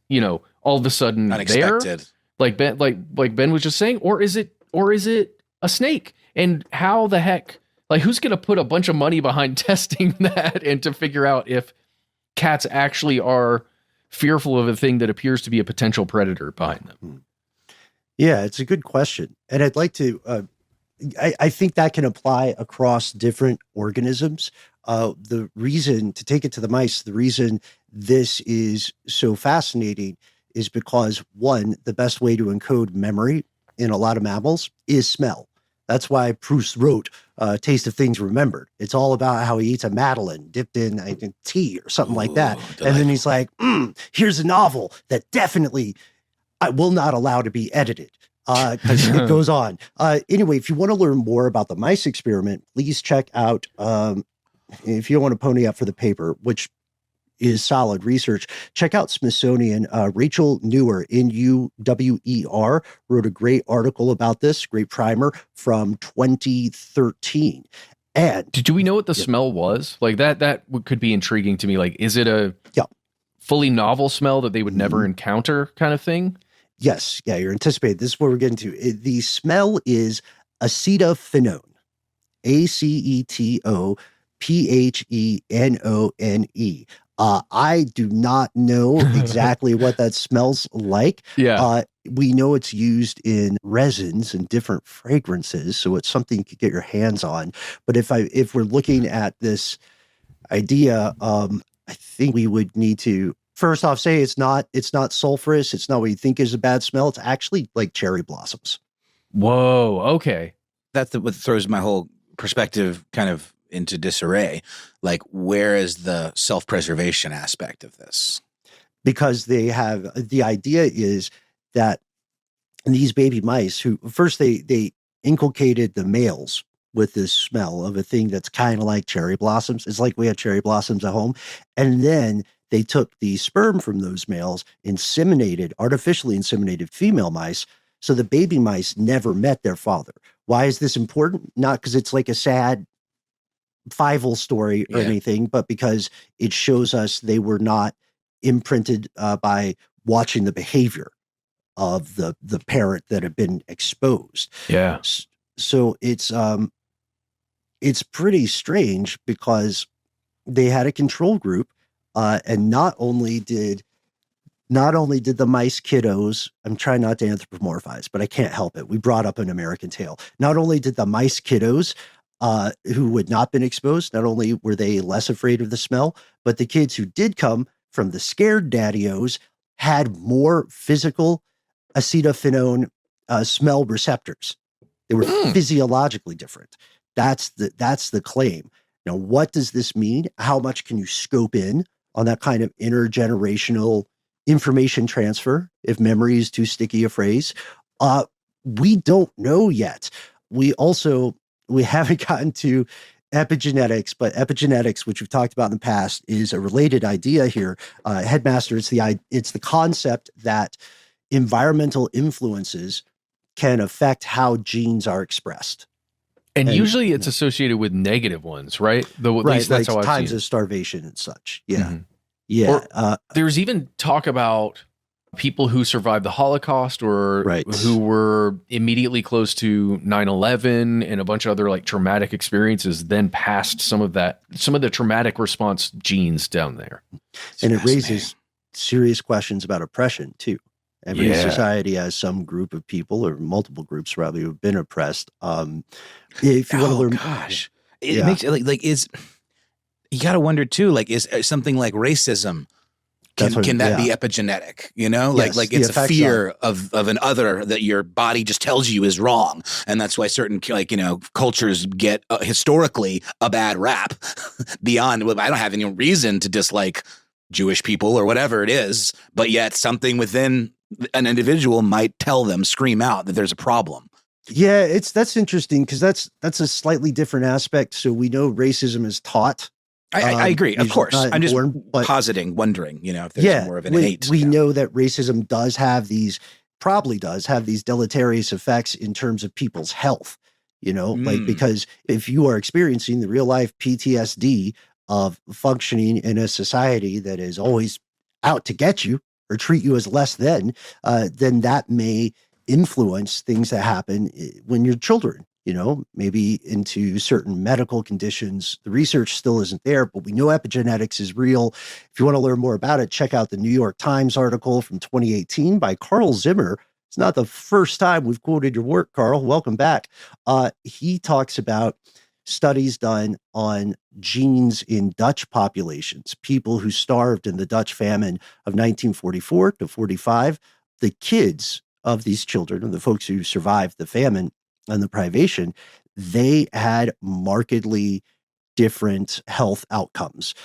all of a sudden unexpected, there? Like Ben was just saying, or is it a snake? And how the heck, who's going to put a bunch of money behind testing that and to figure out if cats actually are fearful of a thing that appears to be a potential predator behind them? Yeah, it's a good question. And I'd like to I think that can apply across different organisms. The reason to take it to the mice, the reason this is so fascinating is because, one, the best way to encode memory in a lot of mammals is smell. That's why Proust wrote Taste of Things Remembered. It's all about how he eats a Madeleine dipped in, I think, tea or something like that. Delightful. And then he's like, here's a novel that definitely I will not allow to be edited. Because it goes on. Anyway, if you want to learn more about the mice experiment, please check out, if you don't want to pony up for the paper, which is solid research, check out Smithsonian. Rachel Newer, N-U-W-E-R, wrote a great article about this, great primer from 2013. And do we know what the smell was? Like that could be intriguing to me. Like, is it a fully novel smell that they would never encounter kind of thing? Yes. Yeah, you're anticipating. This is what we're getting to. The smell is acetophenone. A-C-E-T-O-P-H-E-N-O-N-E. I do not know exactly what that smells like. Yeah. We know it's used in resins and different fragrances, so it's something you could get your hands on. But if we're looking at this idea, I think we would need to first off say it's not sulfurous. It's not what you think is a bad smell. It's actually like cherry blossoms. Whoa. Okay. That's what throws my whole perspective kind of into disarray. Like, where is the self-preservation aspect of this? Because the idea is that these baby mice who first they inculcated the males with this smell of a thing that's kind of like cherry blossoms. It's like we had cherry blossoms at home. And then they took the sperm from those males, artificially inseminated female mice. So the baby mice never met their father. Why is this important? Not because it's like a sad Fievel story or anything, but because it shows us they were not imprinted by watching the behavior of the parent that had been exposed. Yeah. So it's pretty strange because they had a control group, and not only did the mice kiddos, I'm trying not to anthropomorphize, but I can't help it. We brought up An American Tale. Not only did the mice kiddos who had not been exposed, not only were they less afraid of the smell, but the kids who did come from the scared daddios had more physical acetophenone smell receptors. They were physiologically different. That's the claim. Now, what does this mean? How much can you scope in on that kind of intergenerational information transfer, if memory is too sticky a phrase? We don't know yet. We haven't gotten to epigenetics, but epigenetics, which we've talked about in the past, is a related idea here. Headmaster, it's the concept that environmental influences can affect how genes are expressed. And usually it's associated with negative ones, right? At least that's how I've times seen it. of starvation and such. Yeah. Mm-hmm. Yeah. Or there's even talk about people who survived the Holocaust or who were immediately close to 9/11 and a bunch of other like traumatic experiences, then passed some of the traumatic response genes down there. And it raises serious questions about oppression too. Every society has some group of people or multiple groups rather who've been oppressed. If you want to learn, it makes like is you got to wonder too, like is something like racism, can that be epigenetic? You know, like it's a fear of an other that your body just tells you is wrong. And that's why certain cultures get historically a bad rap beyond, I don't have any reason to dislike Jewish people or whatever it is, but yet something within an individual might scream out that there's a problem. Yeah, that's interesting because that's a slightly different aspect. So we know racism is taught. I agree, of course. I'm just wondering, if there's more of an innate. We know that racism probably does have these deleterious effects in terms of people's health, because if you are experiencing the real life PTSD of functioning in a society that is always out to get you or treat you as less than, then that may influence things that happen when you're children, maybe into certain medical conditions. The research still isn't there, but we know epigenetics is real. If you want to learn more about it, check out the New York Times article from 2018 by Carl Zimmer, It's not the first time we've quoted your work, Carl. Welcome back. He talks about studies done on genes in Dutch populations, people who starved in the Dutch famine of 1944 to 45. The kids of these children and the folks who survived the famine and the privation, they had markedly different health outcomes,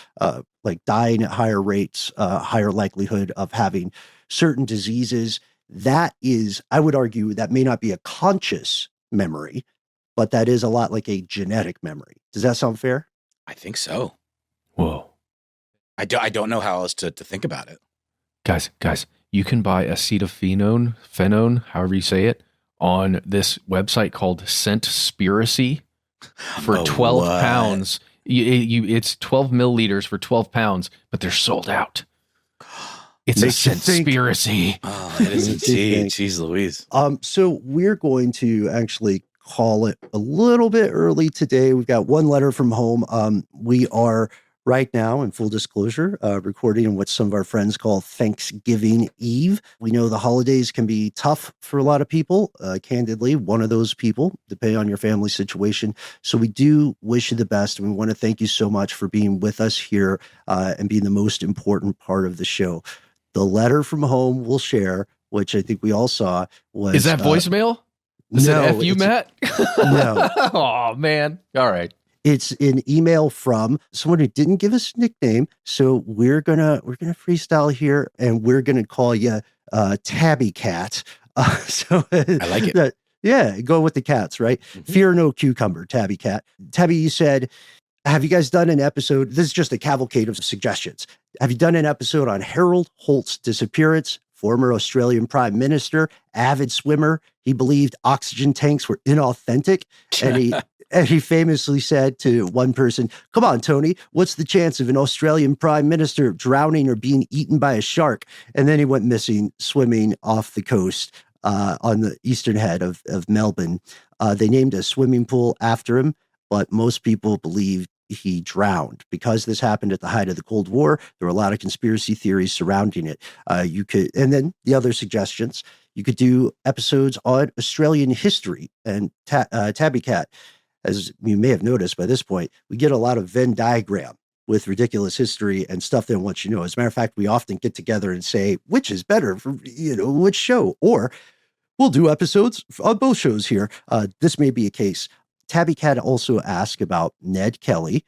like dying at higher rates, higher likelihood of having certain diseases. That is, I would argue, that may not be a conscious memory, but that is a lot like a genetic memory. Does that sound fair? I think so. Whoa. I don't know how else to think about it. Guys, you can buy acetophenone, however you say it, on this website called Scentspiracy for 12 pounds. It's 12 milliliters for 12 pounds, but they're sold out. It's Makes a you think. Scentspiracy. Oh, it is indeed. Jeez Louise. So we're going to actually call it a little bit early today. We've got one letter from home. We are right now, in full disclosure, recording in what some of our friends call Thanksgiving Eve. We know the holidays can be tough for a lot of people. Candidly, one of those people, depending on your family situation. So we do wish you the best. And we want to thank you so much for being with us here and being the most important part of the show. The letter from home we'll share, which I think we all saw, was... Is that voicemail? Is it F you, Matt? No. Oh, man. All right. It's an email from someone who didn't give us a nickname. So we're gonna freestyle here, and we're gonna call you Tabby Cat. So I like it. Yeah, go with the cats, right? Mm-hmm. Fear no cucumber, Tabby Cat. Tabby, you said, have you guys done an episode? This is just a cavalcade of suggestions. Have you done an episode on Harold Holt's disappearance? Former Australian Prime Minister, avid swimmer. He believed oxygen tanks were inauthentic, and he famously said to one person, "Come on, Tony, what's the chance of an Australian Prime Minister drowning or being eaten by a shark?" And then he went missing, swimming off the coast on the eastern head of Melbourne. They named a swimming pool after him, but most people believe he drowned. Because this happened at the height of the Cold War, there were a lot of conspiracy theories surrounding it. And then the other suggestions, you could do episodes on Australian history. And Tabby Cat, as you may have noticed by this point, we get a lot of Venn diagram with ridiculous history and stuff they want you to know. As a matter of fact, we often get together and say, which is better for, which show? Or we'll do episodes on both shows here. This may be a case. Tabby Cat also asked about Ned Kelly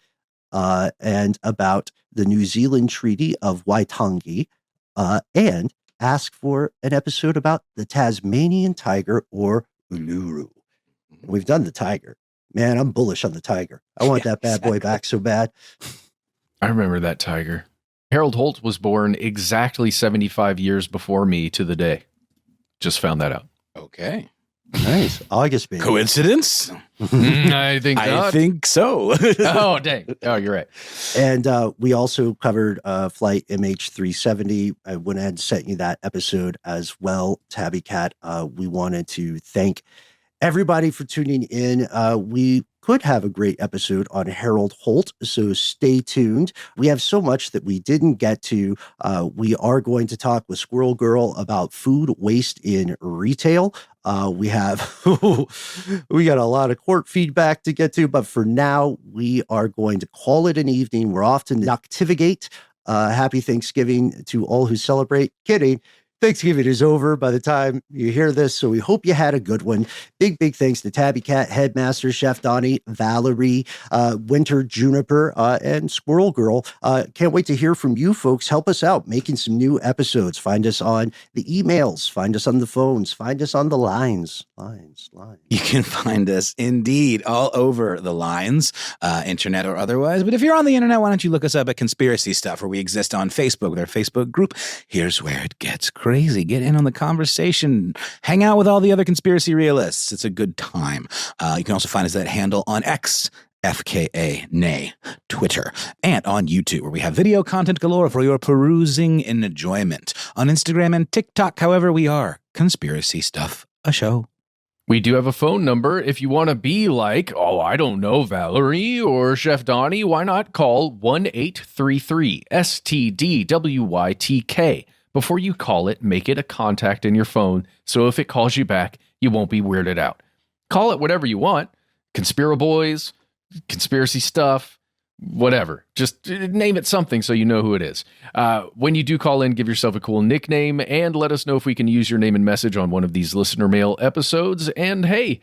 and about the New Zealand Treaty of Waitangi and asked for an episode about the Tasmanian tiger or Uluru. We've done the tiger. Man, I'm bullish on the tiger. I want that bad boy back so bad. I remember that tiger. Harold Holt was born exactly 75 years before me to the day. Just found that out. Okay. Nice. August, baby. Coincidence? I think not. I think so. Oh, dang. Oh, you're right. And we also covered Flight MH370. I went ahead and sent you that episode as well, Tabby Cat. We wanted to thank everybody for tuning in. We could have a great episode on Harold Holt, so stay tuned. We have so much that we didn't get to. We are going to talk with Squirrel Girl about food waste in retail. We got a lot of court feedback to get to, but for now, we are going to call it an evening. We're off to Noctivigate. Happy Thanksgiving to all who celebrate. Kidding. Thanksgiving is over by the time you hear this, so we hope you had a good one. Big thanks to Tabby Cat, Headmaster, Chef Donnie, Valerie, Winter, Juniper, and Squirrel Girl. Can't wait to hear from you folks. Help us out making some new episodes. Find us on the emails. Find us on the phones. Find us on the lines. Lines. You can find us indeed all over the lines, internet or otherwise. But if you're on the internet, why don't you look us up at Conspiracy Stuff, where we exist on Facebook with our Facebook group. Here's where it gets crazy. Get in on the conversation. Hang out with all the other conspiracy realists. It's a good time. You can also find us that handle on X, FKA, nay, Twitter, and on YouTube, where we have video content galore for your perusing enjoyment. On Instagram and TikTok, however, we are Conspiracy Stuff, a show. We do have a phone number. If you want to be like, oh, I don't know, Valerie or Chef Donnie, why not call 1-833-STDWYTK? Before you call it, make it a contact in your phone, so if it calls you back, you won't be weirded out. Call it whatever you want. Conspiraboys, conspiracy stuff, whatever. Just name it something so you know who it is. When you do call in, give yourself a cool nickname and let us know if we can use your name and message on one of these listener mail episodes. And hey,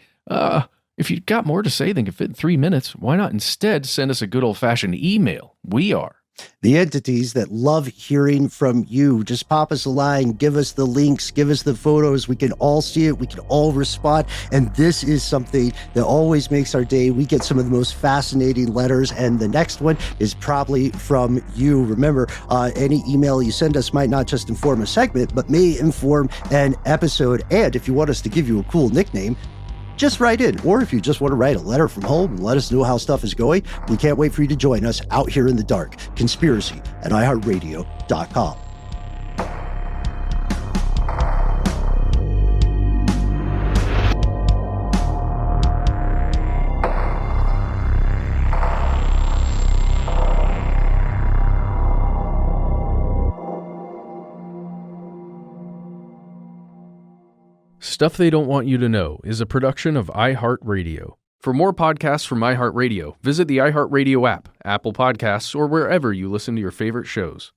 if you've got more to say than can fit in 3 minutes, why not instead send us a good old-fashioned email? We are the entities that love hearing from you. Just pop us a line, give us the links, give us the photos. We can all see it. We can all respond. And this is something that always makes our day. We get some of the most fascinating letters. And the next one is probably from you. Remember, any email you send us might not just inform a segment, but may inform an episode. And if you want us to give you a cool nickname, just write in. Or if you just want to write a letter from home and let us know how stuff is going, we can't wait for you to join us out here in the dark. Conspiracy at iHeartRadio.com. Stuff They Don't Want You to Know is a production of iHeartRadio. For more podcasts from iHeartRadio, visit the iHeartRadio app, Apple Podcasts, or wherever you listen to your favorite shows.